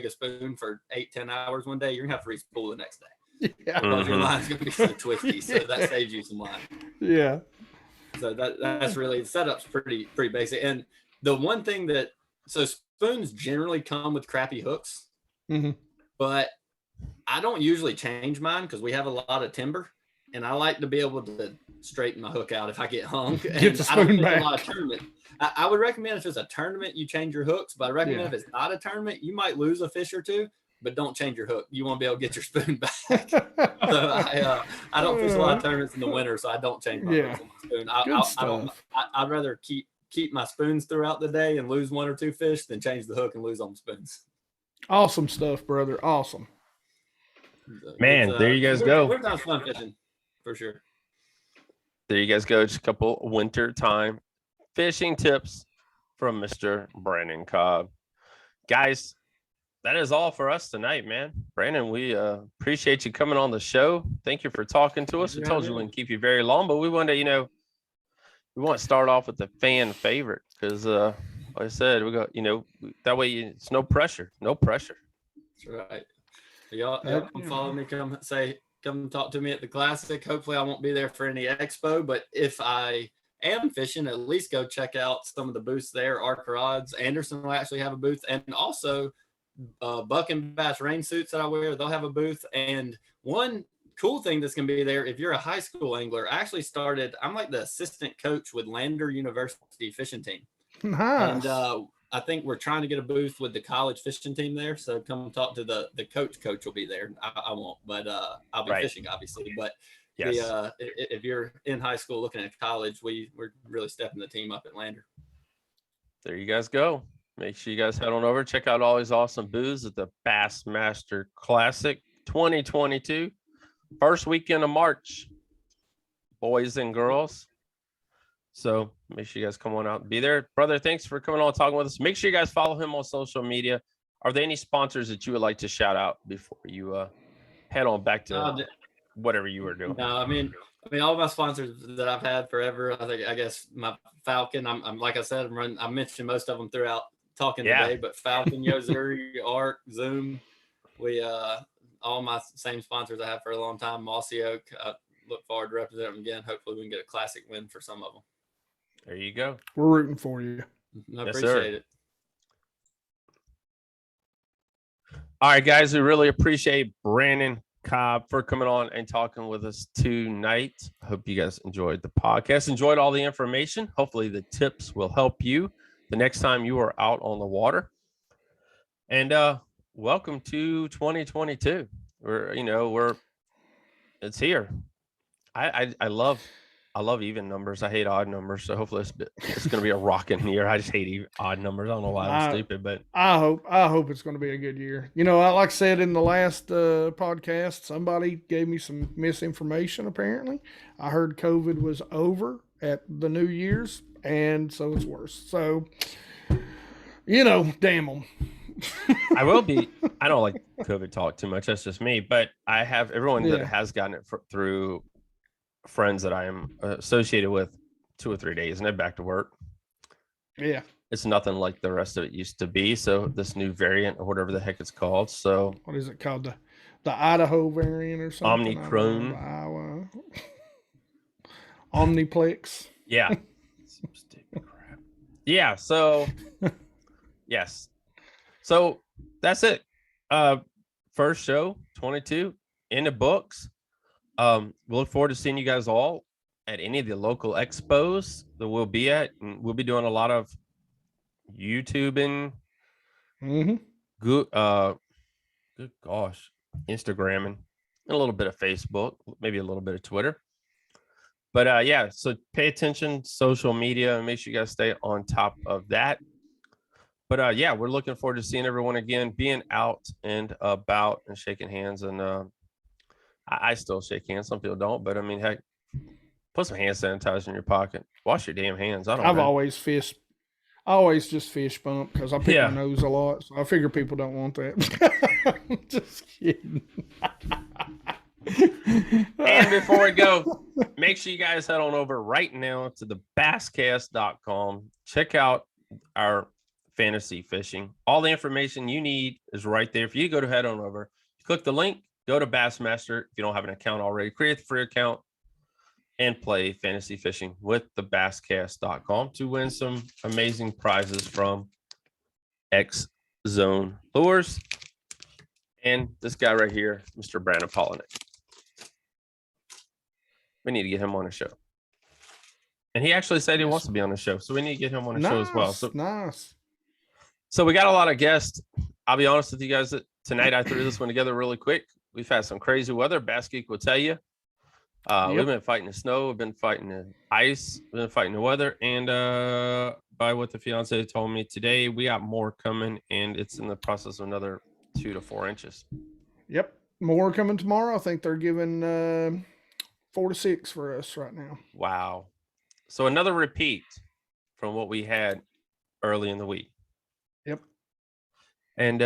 a spoon for 8-10 hours one day, you're going to have to re-spool the next day. Yeah. Because your line's going to be so twisty. So that saves you some line. Yeah. So that's really, the setup's pretty basic. And the one thing so spoons generally come with crappy hooks. Mm-hmm. But I don't usually change mine because we have a lot of timber, and I like to be able to straighten my hook out if I get hung. Get the spoon back. A lot of tournament. I would recommend if it's a tournament, you change your hooks. But I recommend if it's not a tournament, you might lose a fish or two, but don't change your hook. You won't be able to get your spoon back. So I don't fish a lot of tournaments in the winter, so I don't change my hooks on my spoon. I'd rather keep my spoons throughout the day and lose one or two fish than change the hook and lose on the spoons. Awesome stuff, brother. Awesome. Man, there you guys go. Wintertime's fun fishing, for sure. There you guys go. Just a couple winter time fishing tips from Mr. Brandon Cobb. Guys, that is all for us tonight, man. Brandon, we appreciate you coming on the show. Thank you for talking to us. We told you we wouldn't keep you very long, but we wanted to, we want to start off with the fan favorite because like I said, we got, that way it's no pressure. That's right. Y'all come follow me. Come talk to me at the Classic. Hopefully I won't be there for any expo, but if I am fishing, at least go check out some of the booths there. Arc Rods, Anderson will actually have a booth, and also Buck and Bass rain suits that I wear, they'll have a booth. And one cool thing that's going to be there, if you're a high school angler, I'm like the assistant coach with Lander University fishing team. Nice. And I think we're trying to get a booth with the college fishing team there. So come talk to the coach. Coach will be there. I won't, but I'll be fishing, obviously. But if you're in high school looking at college, we're really stepping the team up at Lander. There you guys go. Make sure you guys head on over. Check out all these awesome booths at the Bassmaster Classic 2022. First weekend of March, boys and girls. So make sure you guys come on out and be there. Brother, thanks for coming on and talking with us. Make sure you guys follow him on social media. Are there any sponsors that you would like to shout out before you head on back to whatever you were doing? No, I mean, all my sponsors that I've had forever. I guess my Falcon. I'm like I said, I mentioned most of them throughout talking today. But Falcon, Ozuri, Arc, Zoom. We all my same sponsors I have for a long time. Mossy Oak. I look forward to representing them again. Hopefully, we can get a Classic win for some of them. There you go. We're rooting for you. I appreciate it. All right, guys, we really appreciate Brandon Cobb for coming on and talking with us tonight. I hope you guys enjoyed the podcast, enjoyed all the information. Hopefully the tips will help you the next time you are out on the water. And welcome to 2022. It's here. I love even numbers. I hate odd numbers. So hopefully it's going to be a rocking year. I just hate odd numbers. I don't know why I'm stupid, but I hope it's going to be a good year. Like I said in the last podcast, somebody gave me some misinformation. Apparently, I heard COVID was over at the New Year's, and so it's worse. So, damn them. I don't like COVID talk too much. That's just me. But I have everyone that has gotten it through friends that I am associated with 2 or 3 days, and they're back to work. Yeah. It's nothing like the rest of it used to be. So this new variant or whatever the heck it's called. So what is it called? The Idaho variant or something? Omicron. Omniplex. Yeah. Some stupid crap. Yeah. So yes. So that's it. First show, 22 in the books. We look forward to seeing you guys all at any of the local expos that we'll be at. And we'll be doing a lot of YouTubing. Good gosh, Instagramming, and a little bit of Facebook, maybe a little bit of Twitter. But yeah, so pay attention, social media, and make sure you guys stay on top of that. But yeah, we're looking forward to seeing everyone again, being out and about and shaking hands. And I still shake hands. Some people don't, but I mean, heck, put some hand sanitizer in your pocket. Wash your damn hands. I've always just fist bump because I pick my nose a lot. So I figure people don't want that. Just kidding. And before we go, make sure you guys head on over right now to the basscast.com. Check out our fantasy fishing. All the information you need is right there. If you go to head on over, click the link, go to Bassmaster. If you don't have an account already, create the free account and play fantasy fishing with the basscast.com to win some amazing prizes from X Zone Lures. And this guy right here, Mr. Brandon Cob. We need to get him on the show. And he actually said he wants to be on the show. So we need to get him on the show as well. So nice. So we got a lot of guests. I'll be honest with you guys. Tonight I threw this one together really quick. We've had some crazy weather. Bass Geek will tell you. We've been fighting the snow. We've been fighting the ice. We've been fighting the weather. And by what the fiance told me today, we got more coming, and it's in the process of another 2 to 4 inches. Yep. More coming tomorrow. I think they're giving 4 to 6 for us right now. Wow. So another repeat from what we had early in the week. Yep. And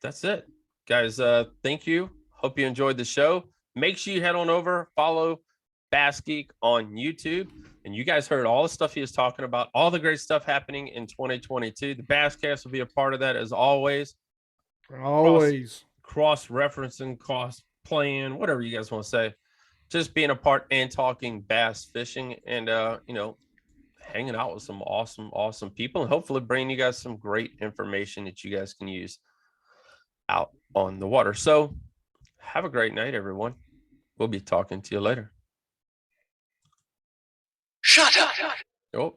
that's it. Guys, thank you. Hope you enjoyed the show. Make sure you head on over, follow Bass Geek on YouTube. And you guys heard all the stuff he was talking about, all the great stuff happening in 2022. The Basscast will be a part of that as always. Always. Cross-referencing, cross-playing, whatever you guys want to say. Just being a part and talking bass fishing and, hanging out with some awesome people and hopefully bringing you guys some great information that you guys can use out on the water. So have a great night, everyone. We'll be talking to you later. Shut up. Oh.